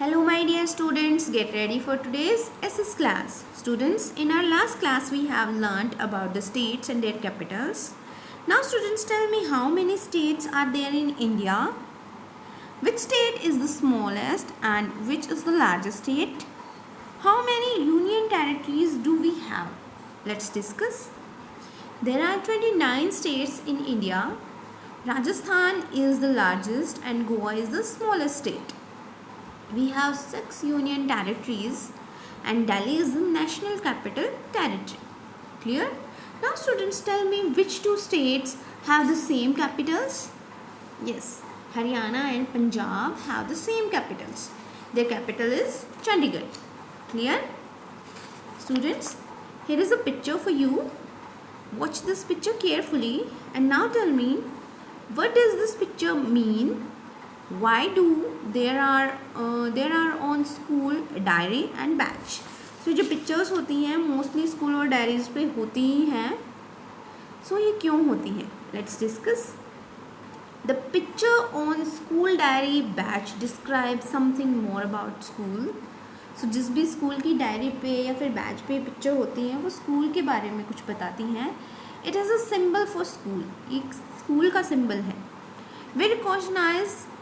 Hello my dear students, get ready for today's SS class. Students, in our last class we have learnt about the states and their capitals. Now students, tell me how many states are there in India? Which state is the smallest and which is the largest state? How many union territories do we have? Let's discuss. There are 29 states in India. Rajasthan is the largest and Goa is the smallest state. We have 6 union territories and Delhi is the national capital territory. Clear? Now students, tell me which two states have the same capitals? Yes, Haryana and Punjab have the same capitals. Their capital is Chandigarh. Clear? Students, here is a picture for you. Watch this picture carefully and now tell me, what does this picture mean? Why do there are on school diary and badge? So जो pictures होती हैं mostly school और diaries पे होती ही हैं. So ये क्यों होती हैं? Let's discuss. The picture on school diary badge describes something more about school. So जिस भी स्कूल की डायरी पे या फिर बैच पे पिक्चर होती हैं वो स्कूल के बारे में कुछ बताती हैं. It is a symbol for school. एक स्कूल का सिंबल है. We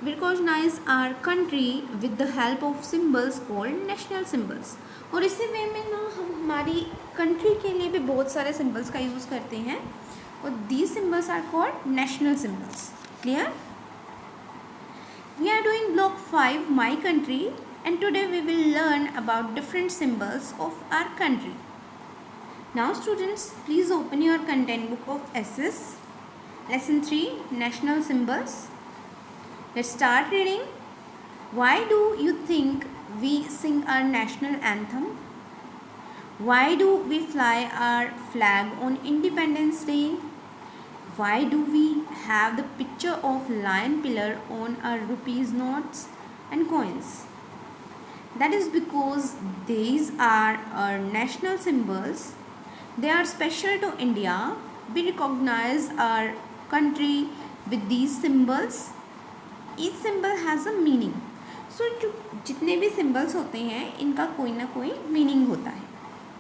recognize our country with the help of symbols called national symbols. और इसी वे में ना हम हमारी कंट्री के लिए भी बहुत सारे सिम्बल्स का यूज़ करते हैं और these symbols are called national symbols. Clear? We are doing block 5 my country and today we will learn about different symbols of our country. Now students, please open your content book of SS. Lesson 3 National Symbols. Let's start reading. Why do you think we sing our national anthem? Why do we fly our flag on Independence Day? Why do we have the picture of lion pillar on our rupees notes and coins? That is because these are our national symbols. They are special to India. We recognize our country with these symbols. Each symbol has a meaning. So जो जितने भी symbols होते हैं इनका कोई ना कोई meaning होता है.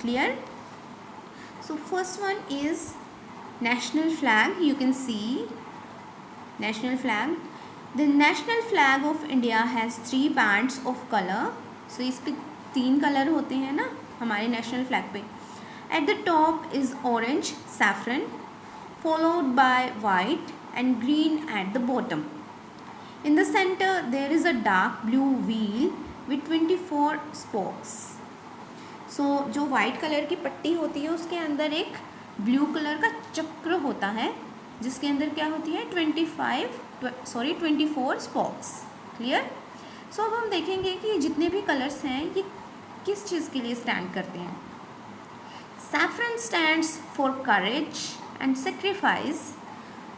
Clear? So first one is national flag. You can see national flag. The national flag of India has 3 bands of color. So इस पे 3 कलर होते हैं ना हमारे national flag पे. At the top is orange saffron, followed by white and green at the bottom. In the center there is a dark blue wheel with 24 spokes. So जो white colour की पट्टी होती है उसके अंदर एक ब्लू कलर का चक्र होता है जिसके अंदर क्या होती है 24 स्पॉक्स. क्लियर? सो अब हम देखेंगे कि जितने भी कलर्स हैं ये किस चीज़ के लिए स्टैंड करते हैं. Saffron stands for courage and sacrifice.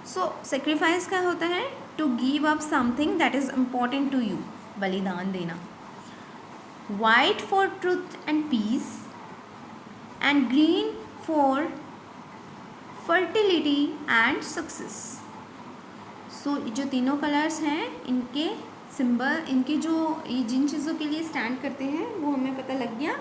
So sacrifice क्या होता है? To give up something that is important to you. बलिदान देना. White for truth and peace. And green for fertility and success. So जो तीनों कलर्स हैं इनके सिंबल इनके जो ये जिन चीज़ों के लिए स्टैंड करते हैं वो हमें पता लग गया.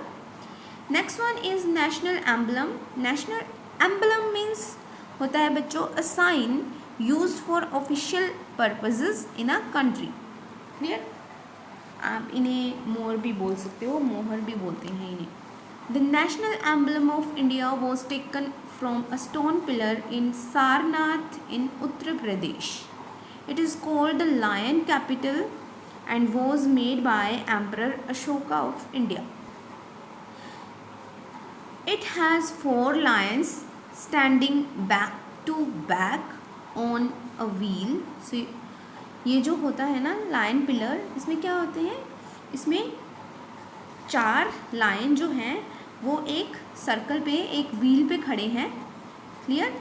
Next one is national emblem. National emblem means होता है बच्चों a sign use for official purposes in a country. Clear? आप इन्हें मोर भी बोल सकते हो, मोहर भी बोलते हैं इन्हें. The national emblem of India was taken from a stone pillar in Sarnath in Uttar Pradesh. It is called the lion capital and was made by emperor Ashoka of India. It has 4 lions standing back to back on a wheel. So ये जो होता है ना lion pillar इसमें क्या होते हैं इसमें 4 लायन जो हैं वो एक सर्कल पे एक व्हील पे खड़े हैं. क्लियर?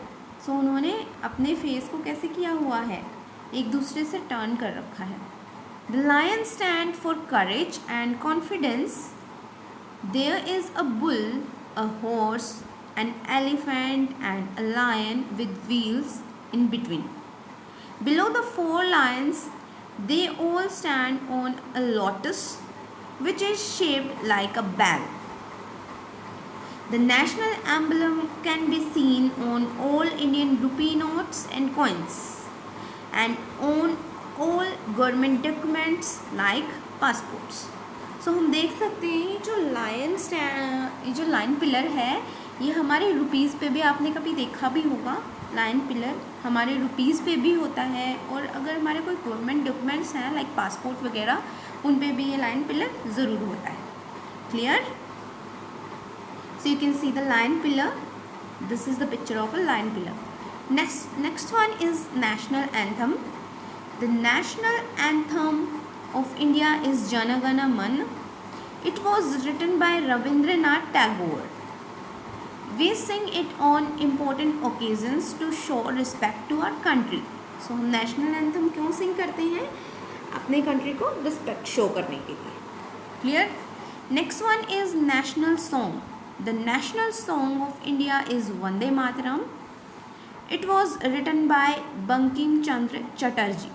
सो उन्होंने अपने फेस को कैसे किया हुआ है एक दूसरे से टर्न कर रखा है. The lions stand for courage and confidence. There is a bull, a horse, an elephant and a lion with wheels in between. Below the 4 lions, they all stand on a lotus which is shaped like a bell. The national emblem can be seen on all Indian rupee notes and coins and on all government documents like passports. So हम देख सकते हैं ये जो line pillar है ये हमारे rupees पे भी आपने कभी देखा भी होगा. लाइन पिलर हमारे रुपीज़ पे भी होता है और अगर हमारे कोई गवर्नमेंट डॉक्यूमेंट्स हैं लाइक पासपोर्ट वगैरह उन पे भी ये लाइन पिलर ज़रूर होता है. Clear? So you can see the line pillar. This is the picture of a line pillar. Next one is national anthem. The national anthem of India is Jana Gana Man. It was written by Rabindranath Tagore. We sing it on important occasions to show respect to our country. So हम national anthem क्यों sing करते हैं? अपने country को respect show करने के लिए. Clear? Next one is national song. The national song of India is Vande Mataram. It was written by Bankim Chandra Chatterjee.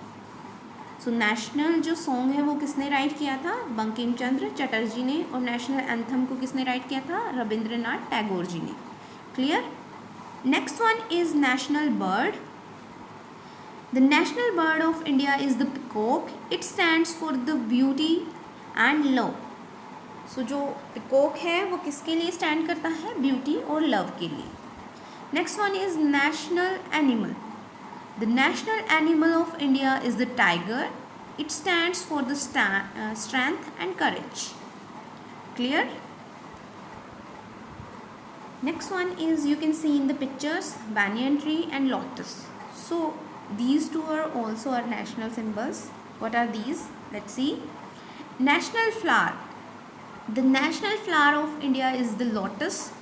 So national जो song है वो किसने write किया था? बंकिम चंद्र चटर्जी ने. और national anthem को किसने write किया था? रविंद्रनाथ टैगोर जी ने. Clear? Next one is national bird. The national bird of India is the peacock. It stands for the beauty and love. So जो peacock है वो किसके लिए stand करता है? Beauty और love के लिए. Next one is national animal. The national animal of India is the tiger. It stands for the strength and courage. Clear? Next one is you can see in the pictures banyan tree and lotus. So these two are also our national symbols. What are these? Let's see. National flower. The national flower of India is the lotus.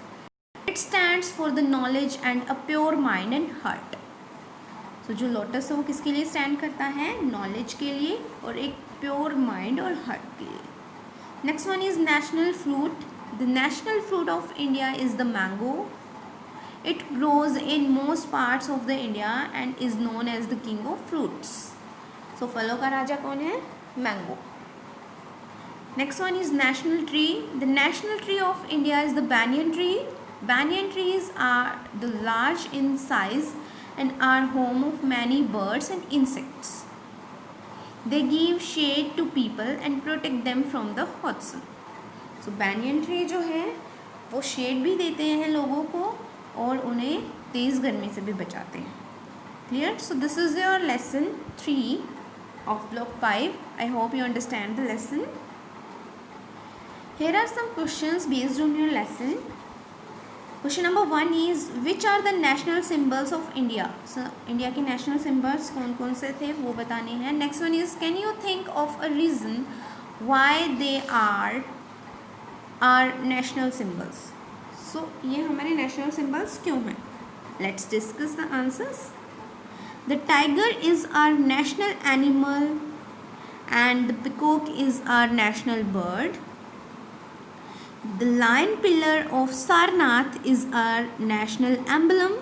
It stands for the knowledge and a pure mind and heart. So जो lotus है वो किसके लिए stand करता है? Knowledge के लिए और एक pure mind और heart के लिए. Next one is national fruit. The national fruit of India is the mango. It grows in most parts of the India and is known as the king of fruits. So फलों का राजा कौन है? Mango. Next one is national tree. The national tree of India is the banyan tree. Banyan trees are the large in size and are home of many birds and insects. They give shade to people and protect them from the hot sun. So banyan tree जो है वो shade भी देते हैं लोगों को और उन्हें तेज़ गर्मी से भी बचाते हैं. Clear? So this is your lesson 3 of block 5. I hope you understand the lesson. Here are some questions based on your lesson. Question number 1 is which are the national symbols of India? So India के national symbols कौन कौन से थे वो बताने हैं. Next one is can you think of a reason why they are our national symbols? So ये हमारे national symbols क्यों हैं? Let's discuss the answers. The tiger is our national animal and the peacock is our national bird. The lion pillar of Sarnath is our national emblem.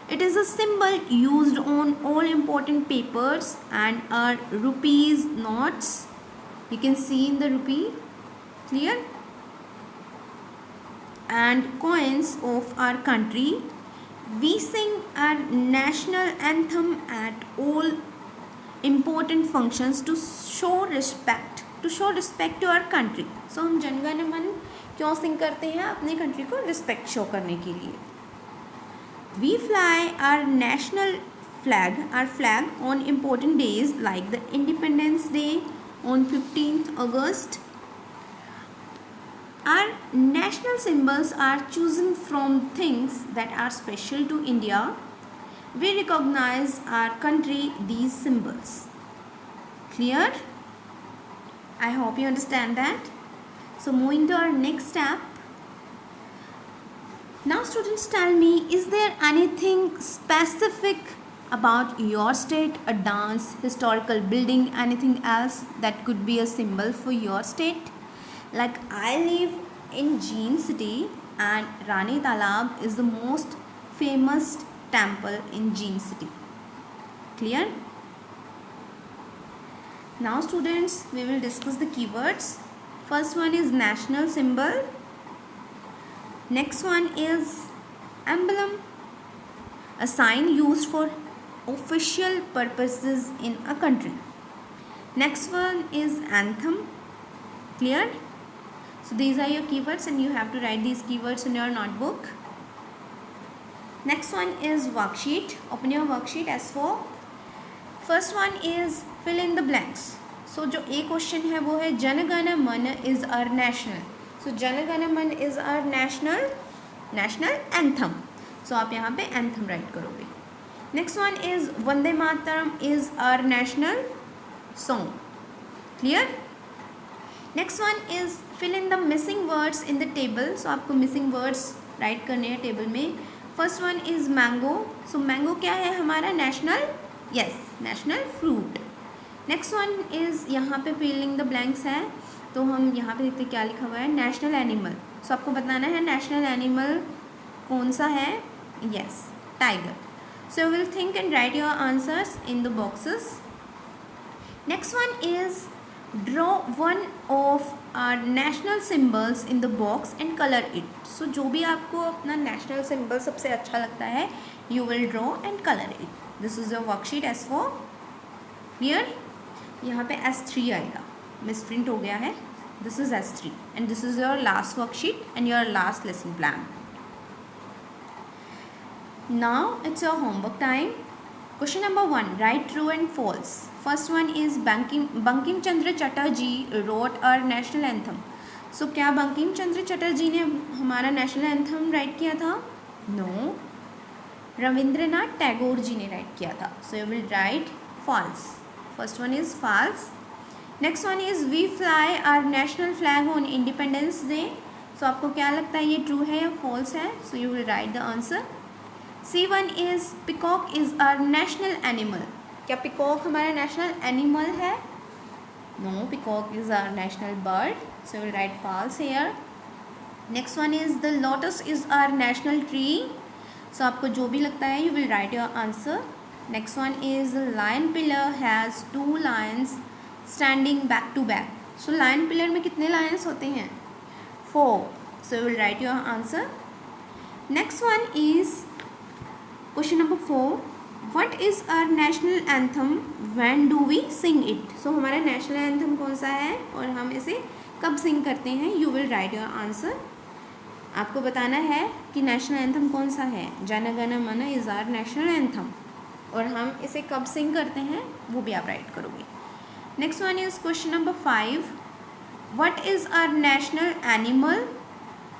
It is a symbol used on all important papers and our rupees notes. You can see in the rupee. Clear? And coins of our country. We sing our national anthem at all important functions to show respect to our country. So हम जन गण मन क्यों सिंग करते हैं? अपने country को respect show करने के लिए. We fly our national flag on important days like the Independence Day on 15th August. Our national symbols are chosen from things that are special to India. We recognize our country these symbols. Clear? I hope you understand that. So moving to our next step. Now students tell me, is there anything specific about your state, a dance, historical building, anything else that could be a symbol for your state? Like I live in Jean City and Rani Talab is the most famous temple in Jean City. Clear? Now students, we will discuss the keywords. First one is national symbol. Next one is emblem, a sign used for official purposes in a country. Next one is anthem. Clear? So these are your keywords and you have to write these keywords in your notebook. Next one is worksheet. Open your worksheet S4. First one is fill in the blanks. So जो A question है वो है जन Gana Mana is our national. So Jana Gana Mana is our national anthem. So आप यहाँ पे anthem write करोगे. Next one is Vande Mataram is our national song. Clear? Next one is fill in the missing words in the table. So आपको missing words write करने हैं table में. First one is mango. So mango क्या है हमारा national, yes, national fruit. Next one is यहाँ पे filling the blanks है, तो हम यहाँ पे देखते क्या लिखा हुआ है, नेशनल एनिमल. सो आपको बताना है नेशनल एनिमल कौन सा है, yes, tiger. So you will think and write your answers in the boxes. Next one is draw one of our national symbols in the box and colour it. So जो भी आपको अपना national symbol सबसे अच्छा लगता है, you will draw and colour it. This is your worksheet S4. Clear? यहाँ पे S3 आएगा, मिसप्रिंट हो गया है. This is S3 and this is your last worksheet and your last lesson plan. Now it's your homework time. Question number 1, write true and false. First one is Bankim Chandra Chatterjee wrote our national anthem. So क्या बंकिम चंद्र चटर्जी ने हमारा national anthem right किया था? No, Rabindranath Tagore ji ने write किया था. So you will write false. First one is false. Next one is we fly our national flag on Independence Day. So आपको क्या लगता है, ये true है या false है? So you will write the answer. C1 is peacock is our national animal. क्या peacock हमारा national animal है? No, peacock is our national bird. So you will write false here. Next one is the lotus is our national tree. So आपको जो भी लगता है, you will write your answer. Next one is lion pillar has 2 lions standing back to back. So lion pillar में कितने lions होते हैं? 4. So you will write your answer. Next one is question number 4. What is our national anthem? When do we sing it? So हमारा national anthem कौन सा है और हम इसे कब sing करते हैं? You will write your answer. आपको बताना है कि national anthem कौन सा है. जन गण मन is our national anthem. और हम इसे कब सिंग करते हैं वो भी आप राइट करोगे. Next one is question number 5. What is our national animal?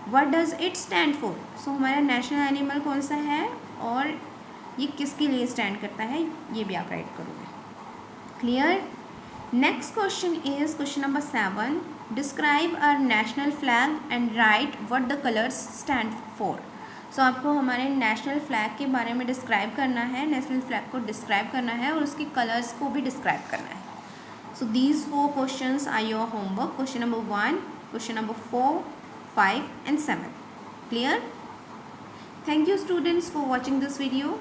What does it stand for? So हमारा नेशनल एनिमल कौन सा है और ये किसके लिए स्टैंड करता है, ये भी आप राइट करोगे. Clear? Next question is question number 7. Describe our national flag and write what the colours stand for. So आपको हमारे नेशनल फ्लैग के बारे में डिस्क्राइब करना है, नेशनल फ्लैग को डिस्क्राइब करना है और उसके कलर्स को भी डिस्क्राइब करना है. So these 4 questions are your homework. Question number 1, question number 4, 5 and 7. Clear? Thank you students for watching this video.